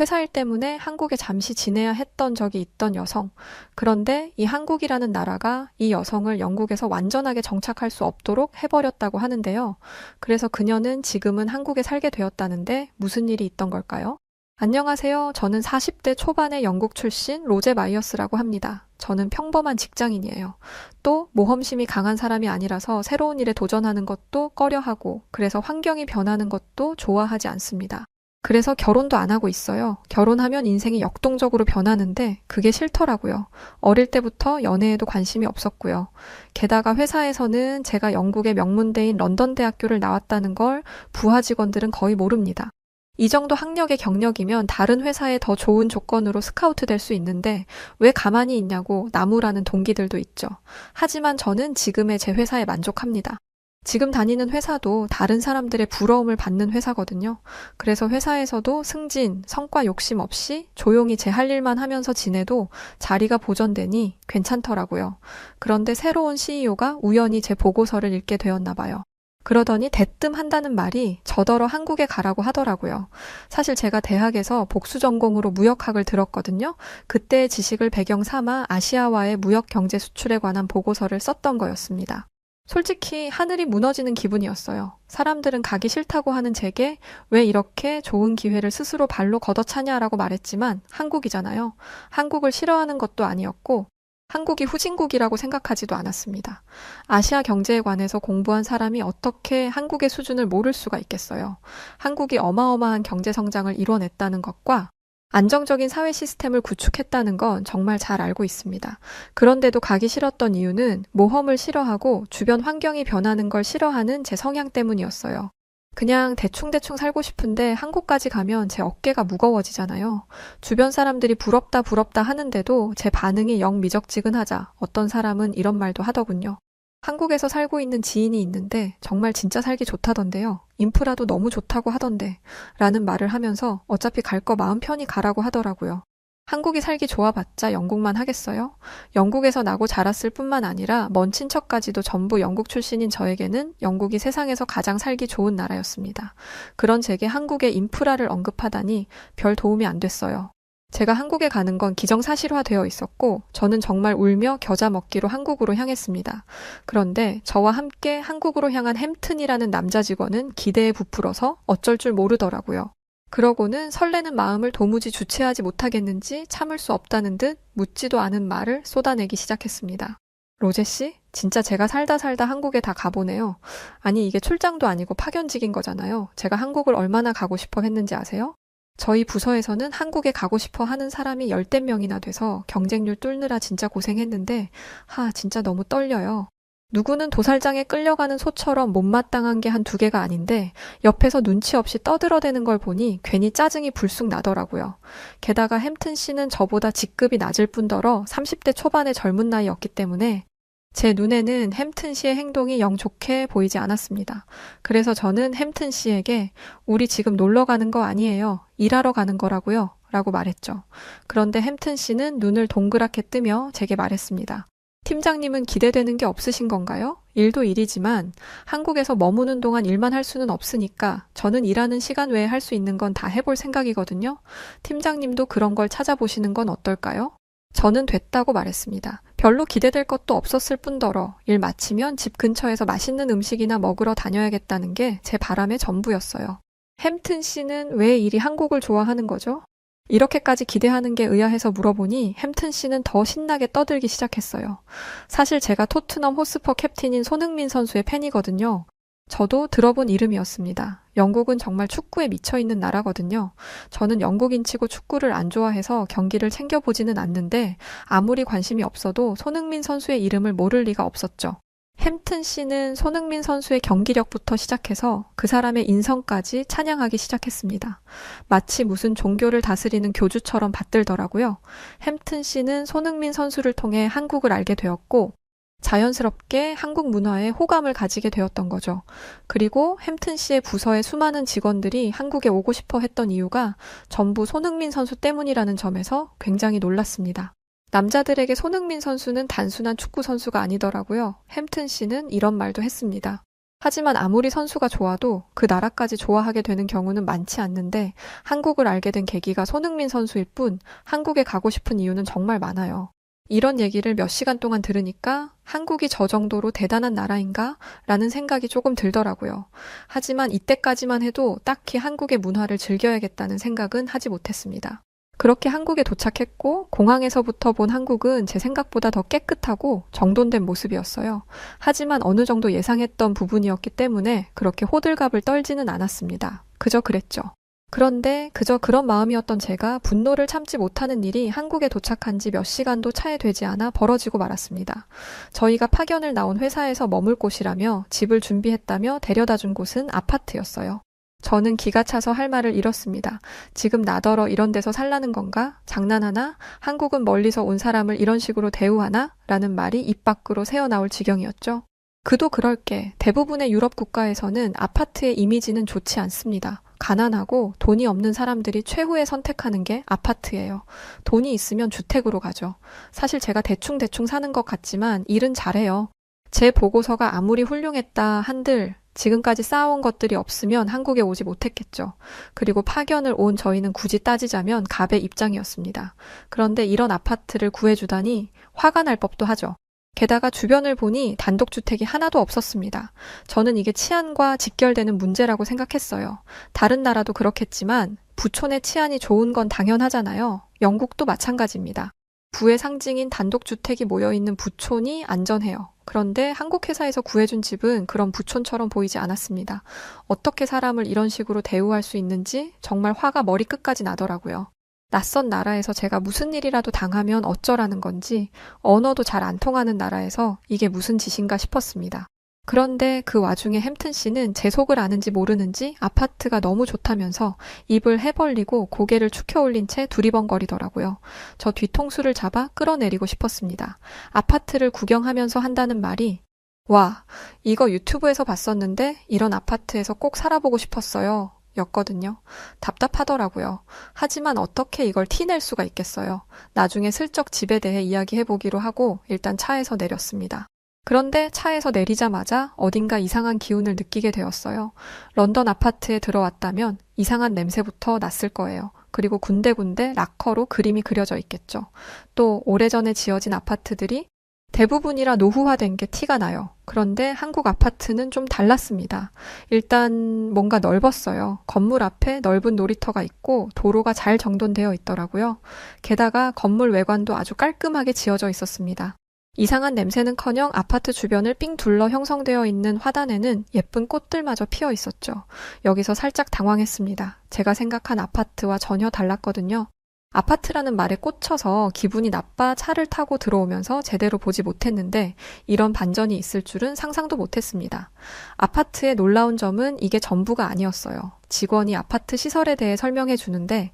회사 일 때문에 한국에 잠시 지내야 했던 적이 있던 여성. 그런데 이 한국이라는 나라가 이 여성을 영국에서 완전하게 정착할 수 없도록 해버렸다고 하는데요. 그래서 그녀는 지금은 한국에 살게 되었다는데 무슨 일이 있던 걸까요? 안녕하세요. 저는 40대 초반의 영국 출신 로제 마이어스라고 합니다. 저는 평범한 직장인이에요. 또 모험심이 강한 사람이 아니라서 새로운 일에 도전하는 것도 꺼려하고 그래서 환경이 변하는 것도 좋아하지 않습니다. 그래서 결혼도 안 하고 있어요. 결혼하면 인생이 역동적으로 변하는데 그게 싫더라고요. 어릴 때부터 연애에도 관심이 없었고요. 게다가 회사에서는 제가 영국의 명문대인 런던 대학교를 나왔다는 걸 부하 직원들은 거의 모릅니다. 이 정도 학력의 경력이면 다른 회사에 더 좋은 조건으로 스카우트 될 수 있는데 왜 가만히 있냐고 나무라는 동기들도 있죠. 하지만 저는 지금의 제 회사에 만족합니다. 지금 다니는 회사도 다른 사람들의 부러움을 받는 회사거든요. 그래서 회사에서도 승진, 성과 욕심 없이 조용히 제 할 일만 하면서 지내도 자리가 보전되니 괜찮더라고요. 그런데 새로운 CEO가 우연히 제 보고서를 읽게 되었나 봐요. 그러더니 대뜸 한다는 말이 저더러 한국에 가라고 하더라고요. 사실 제가 대학에서 복수 전공으로 무역학을 들었거든요. 그때의 지식을 배경 삼아 아시아와의 무역 경제 수출에 관한 보고서를 썼던 거였습니다. 솔직히 하늘이 무너지는 기분이었어요. 사람들은 가기 싫다고 하는 제게 왜 이렇게 좋은 기회를 스스로 발로 걷어차냐라고 말했지만 한국이잖아요. 한국을 싫어하는 것도 아니었고 한국이 후진국이라고 생각하지도 않았습니다. 아시아 경제에 관해서 공부한 사람이 어떻게 한국의 수준을 모를 수가 있겠어요. 한국이 어마어마한 경제 성장을 이뤄냈다는 것과 안정적인 사회 시스템을 구축했다는 건 정말 잘 알고 있습니다. 그런데도 가기 싫었던 이유는 모험을 싫어하고 주변 환경이 변하는 걸 싫어하는 제 성향 때문이었어요. 그냥 대충대충 살고 싶은데 한국까지 가면 제 어깨가 무거워지잖아요. 주변 사람들이 부럽다 부럽다 하는데도 제 반응이 영 미적지근하자 어떤 사람은 이런 말도 하더군요. 한국에서 살고 있는 지인이 있는데 정말 진짜 살기 좋다던데요. 인프라도 너무 좋다고 하던데 라는 말을 하면서 어차피 갈 거 마음 편히 가라고 하더라고요. 한국이 살기 좋아봤자 영국만 하겠어요? 영국에서 나고 자랐을 뿐만 아니라 먼 친척까지도 전부 영국 출신인 저에게는 영국이 세상에서 가장 살기 좋은 나라였습니다. 그런 제게 한국의 인프라를 언급하다니 별 도움이 안 됐어요. 제가 한국에 가는 건 기정사실화되어 있었고 저는 정말 울며 겨자 먹기로 한국으로 향했습니다. 그런데 저와 함께 한국으로 향한 햄튼이라는 남자 직원은 기대에 부풀어서 어쩔 줄 모르더라고요. 그러고는 설레는 마음을 도무지 주체하지 못하겠는지 참을 수 없다는 듯 묻지도 않은 말을 쏟아내기 시작했습니다. 로제 씨, 진짜 제가 살다 한국에 다 가보네요. 아니 이게 출장도 아니고 파견직인 거잖아요. 제가 한국을 얼마나 가고 싶어 했는지 아세요? 저희 부서에서는 한국에 가고 싶어 하는 사람이 10대 명이나 돼서 경쟁률 뚫느라 진짜 고생했는데 진짜 너무 떨려요. 누구는 도살장에 끌려가는 소처럼 못마땅한 게 한두 개가 아닌데 옆에서 눈치 없이 떠들어대는 걸 보니 괜히 짜증이 불쑥 나더라고요. 게다가 햄튼 씨는 저보다 직급이 낮을 뿐더러 30대 초반의 젊은 나이였기 때문에 제 눈에는 햄튼 씨의 행동이 영 좋게 보이지 않았습니다. 그래서 저는 햄튼 씨에게 우리 지금 놀러 가는 거 아니에요. 일하러 가는 거라고요. 라고 말했죠. 그런데 햄튼 씨는 눈을 동그랗게 뜨며 제게 말했습니다. 팀장님은 기대되는 게 없으신 건가요? 일도 일이지만 한국에서 머무는 동안 일만 할 수는 없으니까 저는 일하는 시간 외에 할 수 있는 건 다 해볼 생각이거든요. 팀장님도 그런 걸 찾아보시는 건 어떨까요? 저는 됐다고 말했습니다. 별로 기대될 것도 없었을 뿐더러 일 마치면 집 근처에서 맛있는 음식이나 먹으러 다녀야겠다는 게 제 바람의 전부였어요. 햄튼 씨는 왜 이리 한국을 좋아하는 거죠? 이렇게까지 기대하는 게 의아해서 물어보니 햄튼 씨는 더 신나게 떠들기 시작했어요. 사실 제가 토트넘 호스퍼 캡틴인 손흥민 선수의 팬이거든요. 저도 들어본 이름이었습니다. 영국은 정말 축구에 미쳐있는 나라거든요. 저는 영국인치고 축구를 안 좋아해서 경기를 챙겨보지는 않는데 아무리 관심이 없어도 손흥민 선수의 이름을 모를 리가 없었죠. 햄튼 씨는 손흥민 선수의 경기력부터 시작해서 그 사람의 인성까지 찬양하기 시작했습니다. 마치 무슨 종교를 다스리는 교주처럼 받들더라고요. 햄튼 씨는 손흥민 선수를 통해 한국을 알게 되었고 자연스럽게 한국 문화에 호감을 가지게 되었던 거죠. 그리고 햄튼 씨의 부서의 수많은 직원들이 한국에 오고 싶어 했던 이유가 전부 손흥민 선수 때문이라는 점에서 굉장히 놀랐습니다. 남자들에게 손흥민 선수는 단순한 축구 선수가 아니더라고요. 햄튼 씨는 이런 말도 했습니다. 하지만 아무리 선수가 좋아도 그 나라까지 좋아하게 되는 경우는 많지 않는데 한국을 알게 된 계기가 손흥민 선수일 뿐 한국에 가고 싶은 이유는 정말 많아요. 이런 얘기를 몇 시간 동안 들으니까 한국이 저 정도로 대단한 나라인가? 라는 생각이 조금 들더라고요. 하지만 이때까지만 해도 딱히 한국의 문화를 즐겨야겠다는 생각은 하지 못했습니다. 그렇게 한국에 도착했고 공항에서부터 본 한국은 제 생각보다 더 깨끗하고 정돈된 모습이었어요. 하지만 어느 정도 예상했던 부분이었기 때문에 그렇게 호들갑을 떨지는 않았습니다. 그저 그랬죠. 그런데 그저 그런 마음이었던 제가 분노를 참지 못하는 일이 한국에 도착한 지 몇 시간도 차에 되지 않아 벌어지고 말았습니다. 저희가 파견을 나온 회사에서 머물 곳이라며 집을 준비했다며 데려다 준 곳은 아파트였어요. 저는 기가 차서 할 말을 잃었습니다. 지금 나더러 이런 데서 살라는 건가? 장난하나? 한국은 멀리서 온 사람을 이런 식으로 대우하나? 라는 말이 입 밖으로 새어나올 지경이었죠. 그도 그럴 게 대부분의 유럽 국가에서는 아파트의 이미지는 좋지 않습니다. 가난하고 돈이 없는 사람들이 최후의 선택하는 게 아파트예요. 돈이 있으면 주택으로 가죠. 사실 제가 대충 사는 것 같지만 일은 잘해요. 제 보고서가 아무리 훌륭했다 한들 지금까지 쌓아온 것들이 없으면 한국에 오지 못했겠죠. 그리고 파견을 온 저희는 굳이 따지자면 갑의 입장이었습니다. 그런데 이런 아파트를 구해주다니 화가 날 법도 하죠. 게다가 주변을 보니 단독주택이 하나도 없었습니다. 저는 이게 치안과 직결되는 문제라고 생각했어요. 다른 나라도 그렇겠지만 부촌의 치안이 좋은 건 당연하잖아요. 영국도 마찬가지입니다. 부의 상징인 단독주택이 모여있는 부촌이 안전해요. 그런데 한국 회사에서 구해준 집은 그런 부촌처럼 보이지 않았습니다. 어떻게 사람을 이런 식으로 대우할 수 있는지 정말 화가 머리끝까지 나더라고요. 낯선 나라에서 제가 무슨 일이라도 당하면 어쩌라는 건지 언어도 잘 안 통하는 나라에서 이게 무슨 짓인가 싶었습니다. 그런데 그 와중에 햄튼 씨는 제 속을 아는지 모르는지 아파트가 너무 좋다면서 입을 해벌리고 고개를 축혀 올린 채 두리번거리더라고요. 저 뒤통수를 잡아 끌어내리고 싶었습니다. 아파트를 구경하면서 한다는 말이 와, 이거 유튜브에서 봤었는데 이런 아파트에서 꼭 살아보고 싶었어요. 였거든요. 답답하더라고요. 하지만 어떻게 이걸 티낼 수가 있겠어요. 나중에 슬쩍 집에 대해 이야기해보기로 하고 일단 차에서 내렸습니다. 그런데 차에서 내리자마자 어딘가 이상한 기운을 느끼게 되었어요. 런던 아파트에 들어왔다면 이상한 냄새부터 났을 거예요. 그리고 군데군데 락커로 그림이 그려져 있겠죠. 또 오래전에 지어진 아파트들이 대부분이라 노후화된 게 티가 나요. 그런데 한국 아파트는 좀 달랐습니다. 일단 뭔가 넓었어요. 건물 앞에 넓은 놀이터가 있고 도로가 잘 정돈되어 있더라고요. 게다가 건물 외관도 아주 깔끔하게 지어져 있었습니다. 이상한 냄새는커녕 아파트 주변을 삥 둘러 형성되어 있는 화단에는 예쁜 꽃들마저 피어 있었죠. 여기서 살짝 당황했습니다. 제가 생각한 아파트와 전혀 달랐거든요. 아파트라는 말에 꽂혀서 기분이 나빠 차를 타고 들어오면서 제대로 보지 못했는데 이런 반전이 있을 줄은 상상도 못했습니다. 아파트의 놀라운 점은 이게 전부가 아니었어요. 직원이 아파트 시설에 대해 설명해 주는데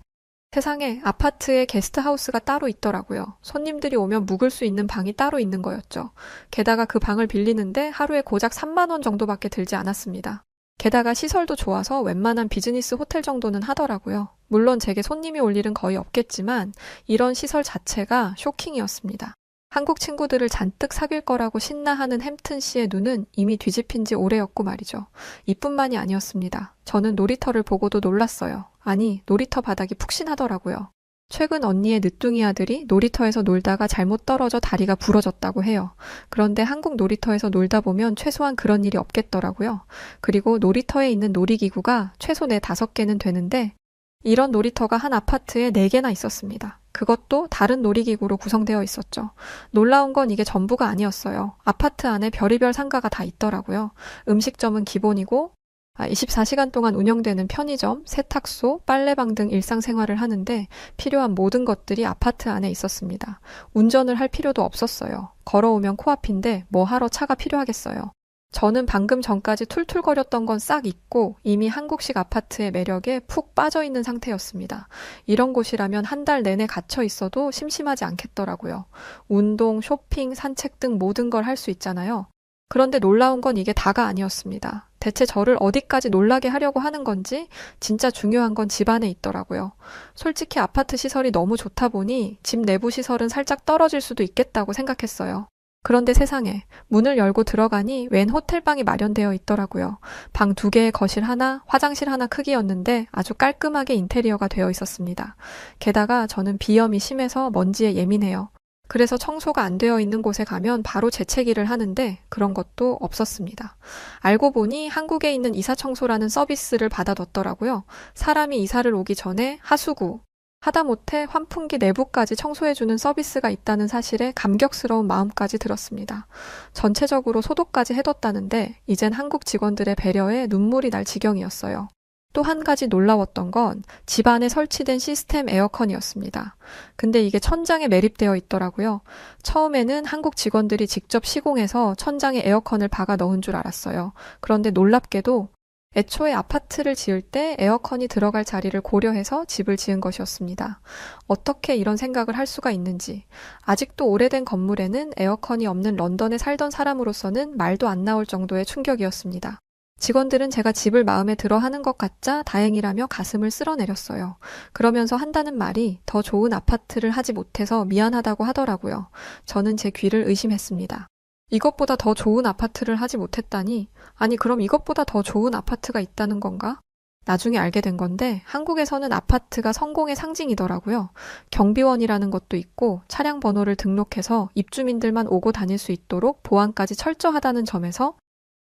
세상에 아파트에 게스트하우스가 따로 있더라고요. 손님들이 오면 묵을 수 있는 방이 따로 있는 거였죠. 게다가 그 방을 빌리는데 하루에 고작 3만 원 정도밖에 들지 않았습니다. 게다가 시설도 좋아서 웬만한 비즈니스 호텔 정도는 하더라고요. 물론 제게 손님이 올 일은 거의 없겠지만 이런 시설 자체가 쇼킹이었습니다. 한국 친구들을 잔뜩 사귈 거라고 신나하는 햄튼 씨의 눈은 이미 뒤집힌 지 오래였고 말이죠. 이뿐만이 아니었습니다. 저는 놀이터를 보고도 놀랐어요. 아니, 놀이터 바닥이 푹신하더라고요. 최근 언니의 늦둥이 아들이 놀이터에서 놀다가 잘못 떨어져 다리가 부러졌다고 해요. 그런데 한국 놀이터에서 놀다 보면 최소한 그런 일이 없겠더라고요. 그리고 놀이터에 있는 놀이기구가 최소 4, 5개는 되는데 이런 놀이터가 한 아파트에 4개나 있었습니다. 그것도 다른 놀이기구로 구성되어 있었죠. 놀라운 건 이게 전부가 아니었어요. 아파트 안에 별의별 상가가 다 있더라고요. 음식점은 기본이고 24시간 동안 운영되는 편의점, 세탁소, 빨래방 등 일상생활을 하는데 필요한 모든 것들이 아파트 안에 있었습니다. 운전을 할 필요도 없었어요. 걸어오면 코앞인데 뭐 하러 차가 필요하겠어요. 저는 방금 전까지 툴툴거렸던 건 싹 잊고 이미 한국식 아파트의 매력에 푹 빠져있는 상태였습니다. 이런 곳이라면 한 달 내내 갇혀 있어도 심심하지 않겠더라고요. 운동, 쇼핑, 산책 등 모든 걸 할 수 있잖아요. 그런데 놀라운 건 이게 다가 아니었습니다. 대체 저를 어디까지 놀라게 하려고 하는 건지 진짜 중요한 건 집 안에 있더라고요. 솔직히 아파트 시설이 너무 좋다 보니 집 내부 시설은 살짝 떨어질 수도 있겠다고 생각했어요. 그런데 세상에, 문을 열고 들어가니 웬 호텔방이 마련되어 있더라고요. 방 2개에 거실 하나, 화장실 하나 크기였는데 아주 깔끔하게 인테리어가 되어 있었습니다. 게다가 저는 비염이 심해서 먼지에 예민해요. 그래서 청소가 안 되어 있는 곳에 가면 바로 재채기를 하는데 그런 것도 없었습니다. 알고 보니 한국에 있는 이사청소라는 서비스를 받아뒀더라고요. 사람이 이사를 오기 전에 하수구, 하다못해 환풍기 내부까지 청소해주는 서비스가 있다는 사실에 감격스러운 마음까지 들었습니다. 전체적으로 소독까지 해뒀다는데 이젠 한국 직원들의 배려에 눈물이 날 지경이었어요. 또 한 가지 놀라웠던 건 집 안에 설치된 시스템 에어컨이었습니다. 근데 이게 천장에 매립되어 있더라고요. 처음에는 한국 직원들이 직접 시공해서 천장에 에어컨을 박아 넣은 줄 알았어요. 그런데 놀랍게도 애초에 아파트를 지을 때 에어컨이 들어갈 자리를 고려해서 집을 지은 것이었습니다. 어떻게 이런 생각을 할 수가 있는지. 아직도 오래된 건물에는 에어컨이 없는 런던에 살던 사람으로서는 말도 안 나올 정도의 충격이었습니다. 직원들은 제가 집을 마음에 들어 하는 것 같자 다행이라며 가슴을 쓸어내렸어요. 그러면서 한다는 말이 더 좋은 아파트를 하지 못해서 미안하다고 하더라고요. 저는 제 귀를 의심했습니다. 이것보다 더 좋은 아파트를 하지 못했다니, 아니 그럼 이것보다 더 좋은 아파트가 있다는 건가? 나중에 알게 된 건데 한국에서는 아파트가 성공의 상징이더라고요. 경비원이라는 것도 있고 차량 번호를 등록해서 입주민들만 오고 다닐 수 있도록 보안까지 철저하다는 점에서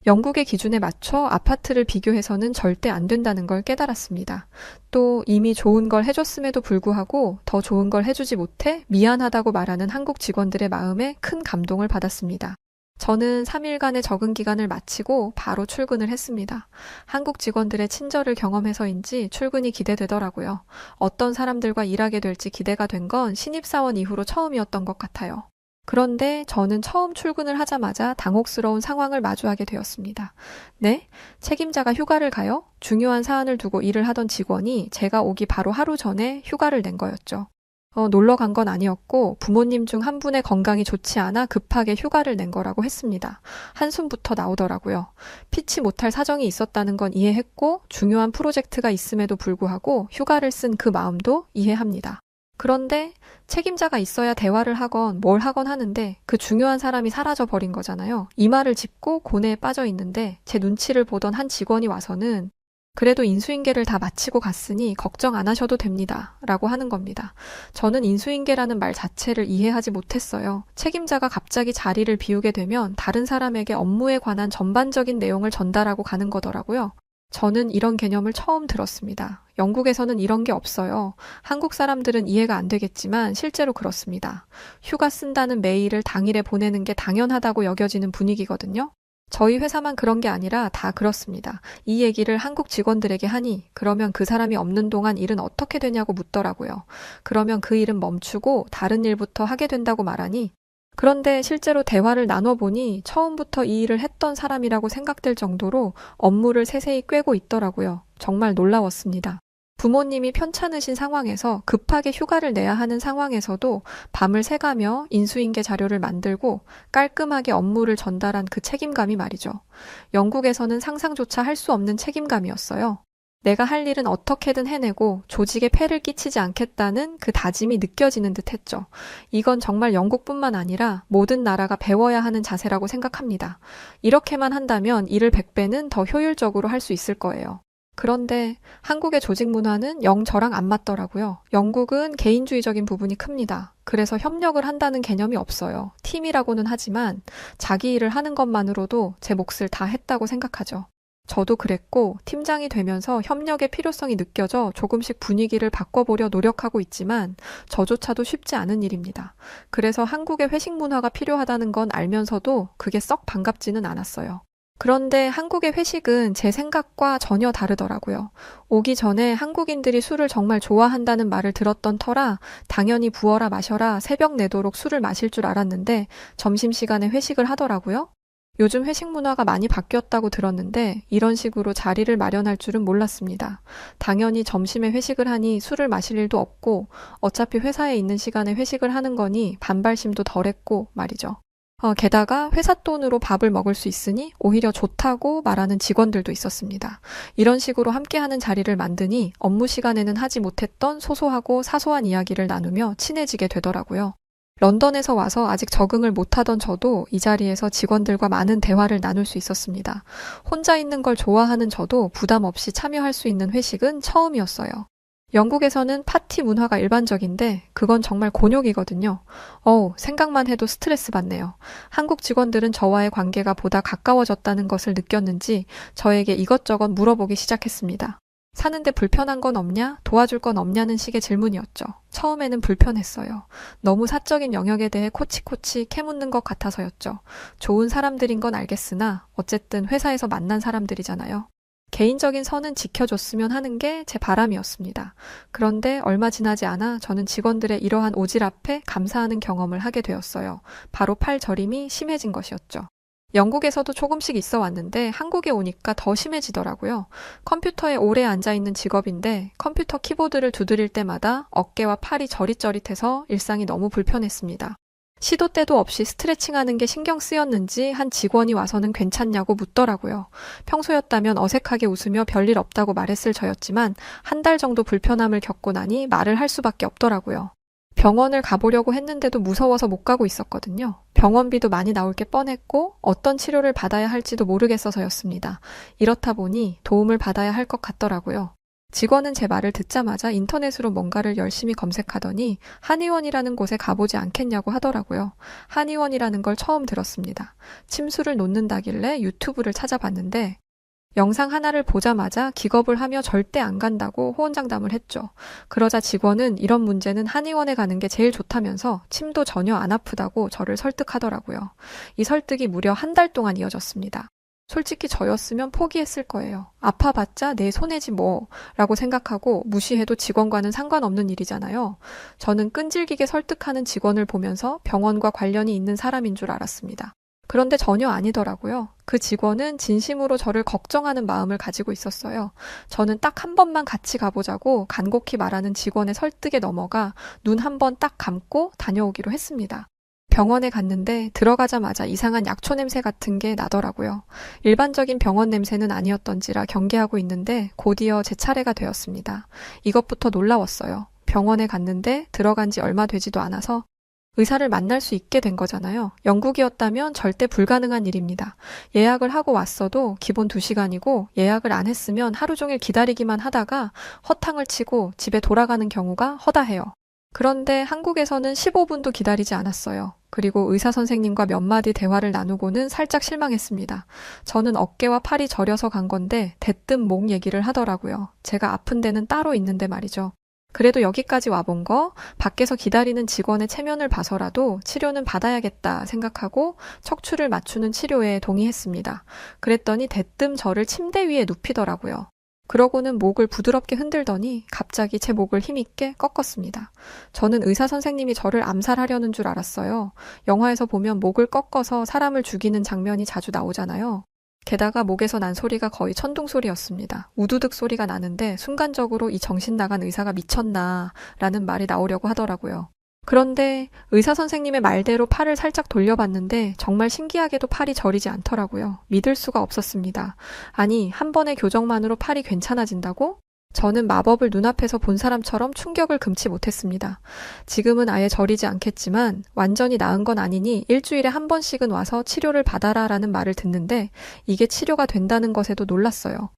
영국의 기준에 맞춰 아파트를 비교해서는 절대 안 된다는 걸 깨달았습니다. 또 이미 좋은 걸 해줬음에도 불구하고 더 좋은 걸 해주지 못해 미안하다고 말하는 한국 직원들의 마음에 큰 감동을 받았습니다. 저는 3일간의 적응 기간을 마치고 바로 출근을 했습니다. 한국 직원들의 친절을 경험해서인지 출근이 기대되더라고요. 어떤 사람들과 일하게 될지 기대가 된 건 신입사원 이후로 처음이었던 것 같아요. 그런데 저는 처음 출근을 하자마자 당혹스러운 상황을 마주하게 되었습니다. 네? 책임자가 휴가를 가요? 중요한 사안을 두고 일을 하던 직원이 제가 오기 바로 하루 전에 휴가를 낸 거였죠. 놀러 간 건 아니었고 부모님 중 한 분의 건강이 좋지 않아 급하게 휴가를 낸 거라고 했습니다. 한숨부터 나오더라고요. 피치 못할 사정이 있었다는 건 이해했고 중요한 프로젝트가 있음에도 불구하고 휴가를 쓴 그 마음도 이해합니다. 그런데 책임자가 있어야 대화를 하건 뭘 하건 하는데 그 중요한 사람이 사라져 버린 거잖아요. 이마를 짚고 고뇌에 빠져 있는데 제 눈치를 보던 한 직원이 와서는 그래도 인수인계를 다 마치고 갔으니 걱정 안 하셔도 됩니다. 라고 하는 겁니다. 저는 인수인계라는 말 자체를 이해하지 못했어요. 책임자가 갑자기 자리를 비우게 되면 다른 사람에게 업무에 관한 전반적인 내용을 전달하고 가는 거더라고요. 저는 이런 개념을 처음 들었습니다. 영국에서는 이런 게 없어요. 한국 사람들은 이해가 안 되겠지만 실제로 그렇습니다. 휴가 쓴다는 메일을 당일에 보내는 게 당연하다고 여겨지는 분위기거든요. 저희 회사만 그런 게 아니라 다 그렇습니다. 이 얘기를 한국 직원들에게 하니 그러면 그 사람이 없는 동안 일은 어떻게 되냐고 묻더라고요. 그러면 그 일은 멈추고 다른 일부터 하게 된다고 말하니 그런데 실제로 대화를 나눠보니 처음부터 이 일을 했던 사람이라고 생각될 정도로 업무를 세세히 꿰고 있더라고요. 정말 놀라웠습니다. 부모님이 편찮으신 상황에서 급하게 휴가를 내야 하는 상황에서도 밤을 새가며 인수인계 자료를 만들고 깔끔하게 업무를 전달한 그 책임감이 말이죠. 영국에서는 상상조차 할 수 없는 책임감이었어요. 내가 할 일은 어떻게든 해내고 조직에 폐를 끼치지 않겠다는 그 다짐이 느껴지는 듯 했죠. 이건 정말 영국뿐만 아니라 모든 나라가 배워야 하는 자세라고 생각합니다. 이렇게만 한다면 일을 100배는 더 효율적으로 할 수 있을 거예요. 그런데 한국의 조직 문화는 영 저랑 안 맞더라고요. 영국은 개인주의적인 부분이 큽니다. 그래서 협력을 한다는 개념이 없어요. 팀이라고는 하지만 자기 일을 하는 것만으로도 제 몫을 다 했다고 생각하죠. 저도 그랬고 팀장이 되면서 협력의 필요성이 느껴져 조금씩 분위기를 바꿔보려 노력하고 있지만 저조차도 쉽지 않은 일입니다. 그래서 한국의 회식 문화가 필요하다는 건 알면서도 그게 썩 반갑지는 않았어요. 그런데 한국의 회식은 제 생각과 전혀 다르더라고요. 오기 전에 한국인들이 술을 정말 좋아한다는 말을 들었던 터라 당연히 부어라 마셔라 새벽 내도록 술을 마실 줄 알았는데 점심시간에 회식을 하더라고요. 요즘 회식 문화가 많이 바뀌었다고 들었는데 이런 식으로 자리를 마련할 줄은 몰랐습니다. 당연히 점심에 회식을 하니 술을 마실 일도 없고 어차피 회사에 있는 시간에 회식을 하는 거니 반발심도 덜했고 말이죠. 게다가 회사 돈으로 밥을 먹을 수 있으니 오히려 좋다고 말하는 직원들도 있었습니다. 이런 식으로 함께하는 자리를 만드니 업무 시간에는 하지 못했던 소소하고 사소한 이야기를 나누며 친해지게 되더라고요. 런던에서 와서 아직 적응을 못하던 저도 이 자리에서 직원들과 많은 대화를 나눌 수 있었습니다. 혼자 있는 걸 좋아하는 저도 부담 없이 참여할 수 있는 회식은 처음이었어요. 영국에서는 파티 문화가 일반적인데 그건 정말 곤욕이거든요. 생각만 해도 스트레스 받네요. 한국 직원들은 저와의 관계가 보다 가까워졌다는 것을 느꼈는지 저에게 이것저것 물어보기 시작했습니다. 사는데 불편한 건 없냐? 도와줄 건 없냐는 식의 질문이었죠. 처음에는 불편했어요. 너무 사적인 영역에 대해 코치코치 캐묻는 것 같아서였죠. 좋은 사람들인 건 알겠으나 어쨌든 회사에서 만난 사람들이잖아요. 개인적인 선은 지켜줬으면 하는 게 제 바람이었습니다. 그런데 얼마 지나지 않아 저는 직원들의 이러한 오질 앞에 감사하는 경험을 하게 되었어요. 바로 팔 저림이 심해진 것이었죠. 영국에서도 조금씩 있어 왔는데 한국에 오니까 더 심해지더라고요. 컴퓨터에 오래 앉아있는 직업인데 컴퓨터 키보드를 두드릴 때마다 어깨와 팔이 저릿저릿해서 일상이 너무 불편했습니다. 시도 때도 없이 스트레칭하는 게 신경 쓰였는지 한 직원이 와서는 괜찮냐고 묻더라고요. 평소였다면 어색하게 웃으며 별일 없다고 말했을 저였지만 한 달 정도 불편함을 겪고 나니 말을 할 수밖에 없더라고요. 병원을 가보려고 했는데도 무서워서 못 가고 있었거든요. 병원비도 많이 나올 게 뻔했고 어떤 치료를 받아야 할지도 모르겠어서였습니다. 이렇다 보니 도움을 받아야 할 것 같더라고요. 직원은 제 말을 듣자마자 인터넷으로 뭔가를 열심히 검색하더니 한의원이라는 곳에 가보지 않겠냐고 하더라고요. 한의원이라는 걸 처음 들었습니다. 침수를 놓는다길래 유튜브를 찾아봤는데 영상 하나를 보자마자 기겁을 하며 절대 안 간다고 호언장담을 했죠. 그러자 직원은 이런 문제는 한의원에 가는 게 제일 좋다면서 침도 전혀 안 아프다고 저를 설득하더라고요. 이 설득이 무려 한 달 동안 이어졌습니다. 솔직히 저였으면 포기했을 거예요. 아파봤자 내 손해지 뭐 라고 생각하고 무시해도 직원과는 상관없는 일이잖아요. 저는 끈질기게 설득하는 직원을 보면서 병원과 관련이 있는 사람인 줄 알았습니다. 그런데 전혀 아니더라고요. 그 직원은 진심으로 저를 걱정하는 마음을 가지고 있었어요. 저는 딱 한 번만 같이 가보자고 간곡히 말하는 직원의 설득에 넘어가 눈 한 번 딱 감고 다녀오기로 했습니다. 병원에 갔는데 들어가자마자 이상한 약초 냄새 같은 게 나더라고요. 일반적인 병원 냄새는 아니었던지라 경계하고 있는데 곧이어 제 차례가 되었습니다. 이것부터 놀라웠어요. 병원에 갔는데 들어간 지 얼마 되지도 않아서 의사를 만날 수 있게 된 거잖아요. 영국이었다면 절대 불가능한 일입니다. 예약을 하고 왔어도 기본 2시간이고 예약을 안 했으면 하루 종일 기다리기만 하다가 허탕을 치고 집에 돌아가는 경우가 허다해요. 그런데 한국에서는 15분도 기다리지 않았어요. 그리고 의사 선생님과 몇 마디 대화를 나누고는 살짝 실망했습니다. 저는 어깨와 팔이 저려서 간 건데 대뜸 목 얘기를 하더라고요. 제가 아픈 데는 따로 있는데 말이죠. 그래도 여기까지 와본 거 밖에서 기다리는 직원의 체면을 봐서라도 치료는 받아야겠다 생각하고 척추를 맞추는 치료에 동의했습니다. 그랬더니 대뜸 저를 침대 위에 눕히더라고요. 그러고는 목을 부드럽게 흔들더니 갑자기 제 목을 힘있게 꺾었습니다. 저는 의사 선생님이 저를 암살하려는 줄 알았어요. 영화에서 보면 목을 꺾어서 사람을 죽이는 장면이 자주 나오잖아요. 게다가 목에서 난 소리가 거의 천둥 소리였습니다. 우두둑 소리가 나는데 순간적으로 이 정신 나간 의사가 미쳤나 라는 말이 나오려고 하더라고요. 그런데 의사 선생님의 말대로 팔을 살짝 돌려봤는데 정말 신기하게도 팔이 저리지 않더라고요. 믿을 수가 없었습니다. 아니, 한 번의 교정만으로 팔이 괜찮아진다고? 저는 마법을 눈앞에서 본 사람처럼 충격을 금치 못했습니다. 지금은 아예 저리지 않겠지만 완전히 나은 건 아니니 일주일에 한 번씩은 와서 치료를 받아라 라는 말을 듣는데 이게 치료가 된다는 것에도 놀랐어요.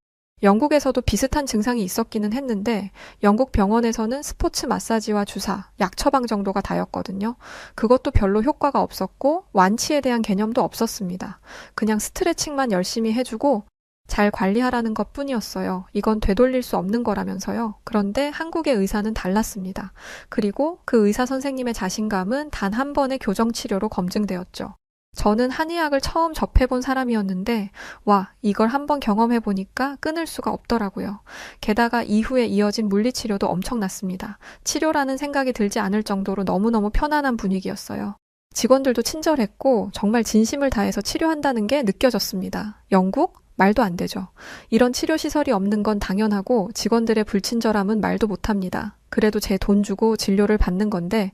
영국에서도 비슷한 증상이 있었기는 했는데 영국 병원에서는 스포츠 마사지와 주사, 약 처방 정도가 다였거든요. 그것도 별로 효과가 없었고 완치에 대한 개념도 없었습니다. 그냥 스트레칭만 열심히 해주고 잘 관리하라는 것 뿐이었어요. 이건 되돌릴 수 없는 거라면서요. 그런데 한국의 의사는 달랐습니다. 그리고 그 의사 선생님의 자신감은 단 한 번의 교정치료로 검증되었죠. 저는 한의학을 처음 접해본 사람이었는데 와, 이걸 한번 경험해보니까 끊을 수가 없더라고요. 게다가 이후에 이어진 물리치료도 엄청났습니다. 치료라는 생각이 들지 않을 정도로 너무너무 편안한 분위기였어요. 직원들도 친절했고 정말 진심을 다해서 치료한다는 게 느껴졌습니다. 영국? 말도 안 되죠. 이런 치료시설이 없는 건 당연하고 직원들의 불친절함은 말도 못합니다. 그래도 제 돈 주고 진료를 받는 건데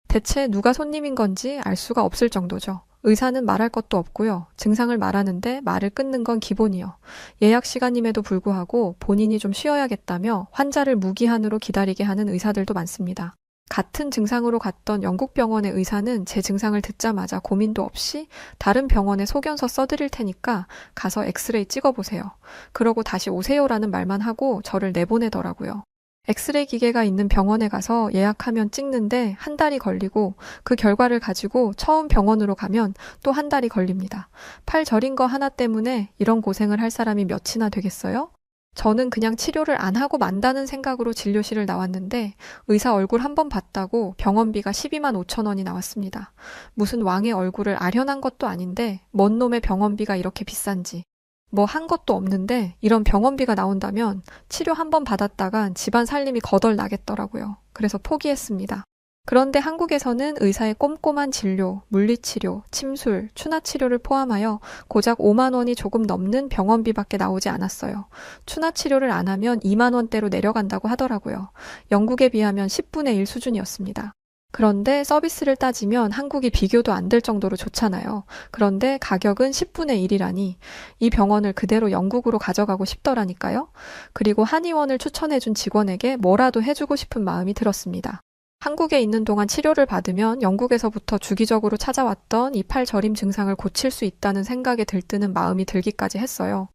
대체 누가 손님인 건지 알 수가 없을 정도죠. 의사는 말할 것도 없고요. 증상을 말하는데 말을 끊는 건 기본이요. 예약 시간임에도 불구하고 본인이 좀 쉬어야겠다며 환자를 무기한으로 기다리게 하는 의사들도 많습니다. 같은 증상으로 갔던 영국 병원의 의사는 제 증상을 듣자마자 고민도 없이 다른 병원에 소견서 써드릴 테니까 가서 엑스레이 찍어보세요. 그러고 다시 오세요라는 말만 하고 저를 내보내더라고요. 엑스레이 기계가 있는 병원에 가서 예약하면 찍는데 한 달이 걸리고 그 결과를 가지고 처음 병원으로 가면 또 한 달이 걸립니다. 팔 저린 거 하나 때문에 이런 고생을 할 사람이 몇이나 되겠어요? 저는 그냥 치료를 안 하고 만다는 생각으로 진료실을 나왔는데 의사 얼굴 한 번 봤다고 병원비가 12만 5천 원이 나왔습니다. 무슨 왕의 얼굴을 아련한 것도 아닌데 뭔 놈의 병원비가 이렇게 비싼지. 뭐 한 것도 없는데 이런 병원비가 나온다면 치료 한 번 받았다간 집안 살림이 거덜 나겠더라고요. 그래서 포기했습니다. 그런데 한국에서는 의사의 꼼꼼한 진료, 물리치료, 침술, 추나치료를 포함하여 고작 5만 원이 조금 넘는 병원비밖에 나오지 않았어요. 추나치료를 안 하면 2만 원대로 내려간다고 하더라고요. 영국에 비하면 10분의 1 수준이었습니다. 그런데 서비스를 따지면 한국이 비교도 안 될 정도로 좋잖아요. 그런데 가격은 10분의 1이라니 이 병원을 그대로 영국으로 가져가고 싶더라니까요. 그리고 한의원을 추천해준 직원에게 뭐라도 해주고 싶은 마음이 들었습니다. 한국에 있는 동안 치료를 받으면 영국에서부터 주기적으로 찾아왔던 이 팔 저림 증상을 고칠 수 있다는 생각에 들뜨는 마음이 들기까지 했어요.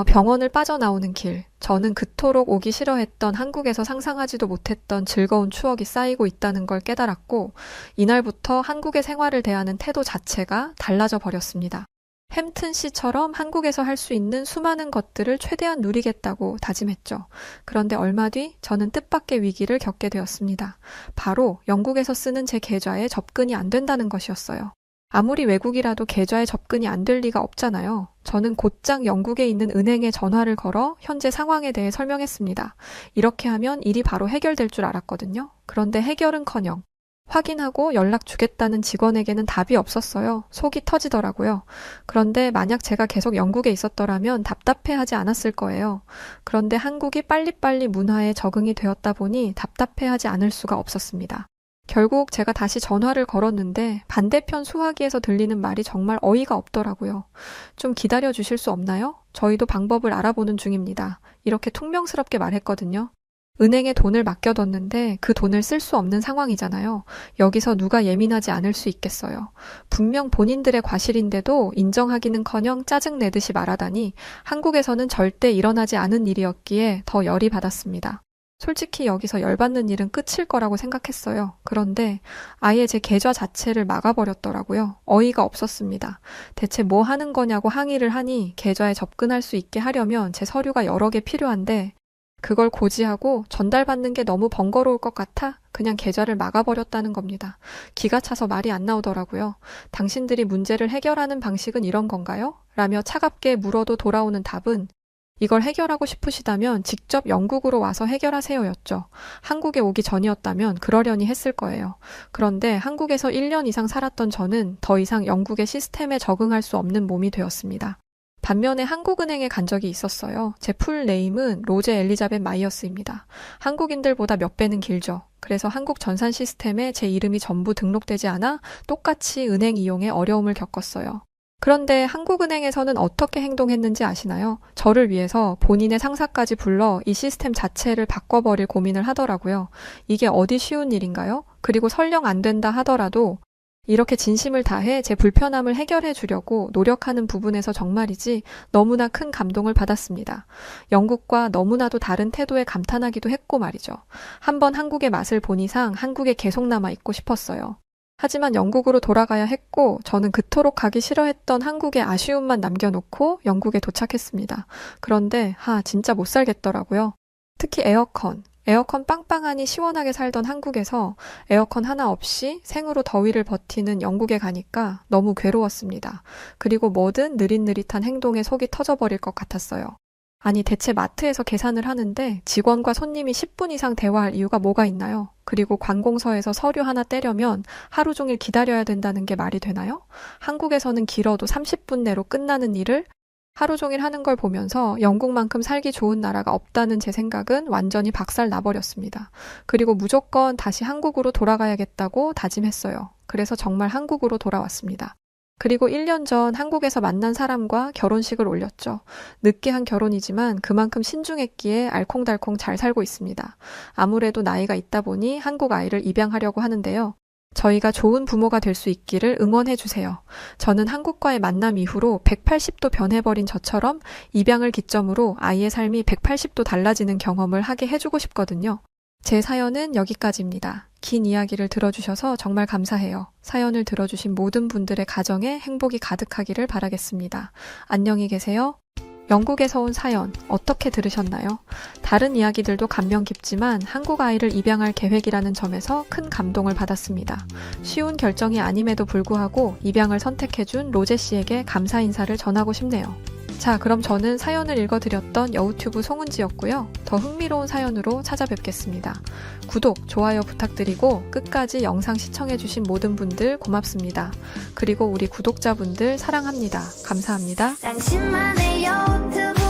병원을 빠져나오는 길, 저는 그토록 오기 싫어했던 한국에서 상상하지도 못했던 즐거운 추억이 쌓이고 있다는 걸 깨달았고 이날부터 한국의 생활을 대하는 태도 자체가 달라져 버렸습니다. 햄튼 씨처럼 한국에서 할 수 있는 수많은 것들을 최대한 누리겠다고 다짐했죠. 그런데 얼마 뒤 저는 뜻밖의 위기를 겪게 되었습니다. 바로 영국에서 쓰는 제 계좌에 접근이 안 된다는 것이었어요. 아무리 외국이라도 계좌에 접근이 안 될 리가 없잖아요. 저는 곧장 영국에 있는 은행에 전화를 걸어 현재 상황에 대해 설명했습니다. 이렇게 하면 일이 바로 해결될 줄 알았거든요. 그런데 해결은커녕 확인하고 연락 주겠다는 직원에게는 답이 없었어요. 속이 터지더라고요. 그런데 만약 제가 계속 영국에 있었더라면 답답해하지 않았을 거예요. 그런데 한국이 빨리빨리 문화에 적응이 되었다 보니 답답해하지 않을 수가 없었습니다. 결국 제가 다시 전화를 걸었는데 반대편 수화기에서 들리는 말이 정말 어이가 없더라고요. 좀 기다려 주실 수 없나요? 저희도 방법을 알아보는 중입니다. 이렇게 퉁명스럽게 말했거든요. 은행에 돈을 맡겨뒀는데 그 돈을 쓸 수 없는 상황이잖아요. 여기서 누가 예민하지 않을 수 있겠어요. 분명 본인들의 과실인데도 인정하기는커녕 짜증내듯이 말하다니 한국에서는 절대 일어나지 않은 일이었기에 더 열이 받았습니다. 솔직히 여기서 열받는 일은 끝일 거라고 생각했어요. 그런데 아예 제 계좌 자체를 막아버렸더라고요. 어이가 없었습니다. 대체 뭐 하는 거냐고 항의를 하니 계좌에 접근할 수 있게 하려면 제 서류가 여러 개 필요한데 그걸 고지하고 전달받는 게 너무 번거로울 것 같아 그냥 계좌를 막아버렸다는 겁니다. 기가 차서 말이 안 나오더라고요. 당신들이 문제를 해결하는 방식은 이런 건가요? 라며 차갑게 물어도 돌아오는 답은 이걸 해결하고 싶으시다면 직접 영국으로 와서 해결하세요였죠. 한국에 오기 전이었다면 그러려니 했을 거예요. 그런데 한국에서 1년 이상 살았던 저는 더 이상 영국의 시스템에 적응할 수 없는 몸이 되었습니다. 반면에 한국은행에 간 적이 있었어요. 제 풀 네임은 로제 엘리자벳 마이어스입니다. 한국인들보다 몇 배는 길죠. 그래서 한국 전산 시스템에 제 이름이 전부 등록되지 않아 똑같이 은행 이용에 어려움을 겪었어요. 그런데 한국은행에서는 어떻게 행동했는지 아시나요? 저를 위해서 본인의 상사까지 불러 이 시스템 자체를 바꿔버릴 고민을 하더라고요. 이게 어디 쉬운 일인가요? 그리고 설령 안 된다 하더라도 이렇게 진심을 다해 제 불편함을 해결해 주려고 노력하는 부분에서 정말이지 너무나 큰 감동을 받았습니다. 영국과 너무나도 다른 태도에 감탄하기도 했고 말이죠. 한번 한국의 맛을 본 이상 한국에 계속 남아 있고 싶었어요. 하지만 영국으로 돌아가야 했고 저는 그토록 가기 싫어했던 한국의 아쉬움만 남겨놓고 영국에 도착했습니다. 그런데 진짜 못 살겠더라고요. 특히 에어컨 빵빵하니 시원하게 살던 한국에서 에어컨 하나 없이 생으로 더위를 버티는 영국에 가니까 너무 괴로웠습니다. 그리고 뭐든 느릿느릿한 행동에 속이 터져버릴 것 같았어요. 아니 대체 마트에서 계산을 하는데 직원과 손님이 10분 이상 대화할 이유가 뭐가 있나요? 그리고 관공서에서 서류 하나 떼려면 하루 종일 기다려야 된다는 게 말이 되나요? 한국에서는 길어도 30분 내로 끝나는 일을 하루 종일 하는 걸 보면서 영국만큼 살기 좋은 나라가 없다는 제 생각은 완전히 박살 나버렸습니다. 그리고 무조건 다시 한국으로 돌아가야겠다고 다짐했어요. 그래서 정말 한국으로 돌아왔습니다. 그리고 1년 전 한국에서 만난 사람과 결혼식을 올렸죠. 늦게 한 결혼이지만 그만큼 신중했기에 알콩달콩 잘 살고 있습니다. 아무래도 나이가 있다 보니 한국 아이를 입양하려고 하는데요. 저희가 좋은 부모가 될 수 있기를 응원해 주세요. 저는 한국과의 만남 이후로 180도 변해버린 저처럼 입양을 기점으로 아이의 삶이 180도 달라지는 경험을 하게 해주고 싶거든요. 제 사연은 여기까지입니다. 긴 이야기를 들어주셔서 정말 감사해요. 사연을 들어주신 모든 분들의 가정에 행복이 가득하기를 바라겠습니다. 안녕히 계세요. 영국에서 온 사연 어떻게 들으셨나요? 다른 이야기들도 감명 깊지만 한국 아이를 입양할 계획이라는 점에서 큰 감동을 받았습니다. 쉬운 결정이 아님에도 불구하고 입양을 선택해준 로제 씨에게 감사 인사를 전하고 싶네요. 자, 그럼 저는 사연을 읽어드렸던 여우튜브 송은지였고요. 더 흥미로운 사연으로 찾아뵙겠습니다. 구독, 좋아요 부탁드리고 끝까지 영상 시청해주신 모든 분들 고맙습니다. 그리고 우리 구독자분들 사랑합니다. 감사합니다. 당신만의 유튜브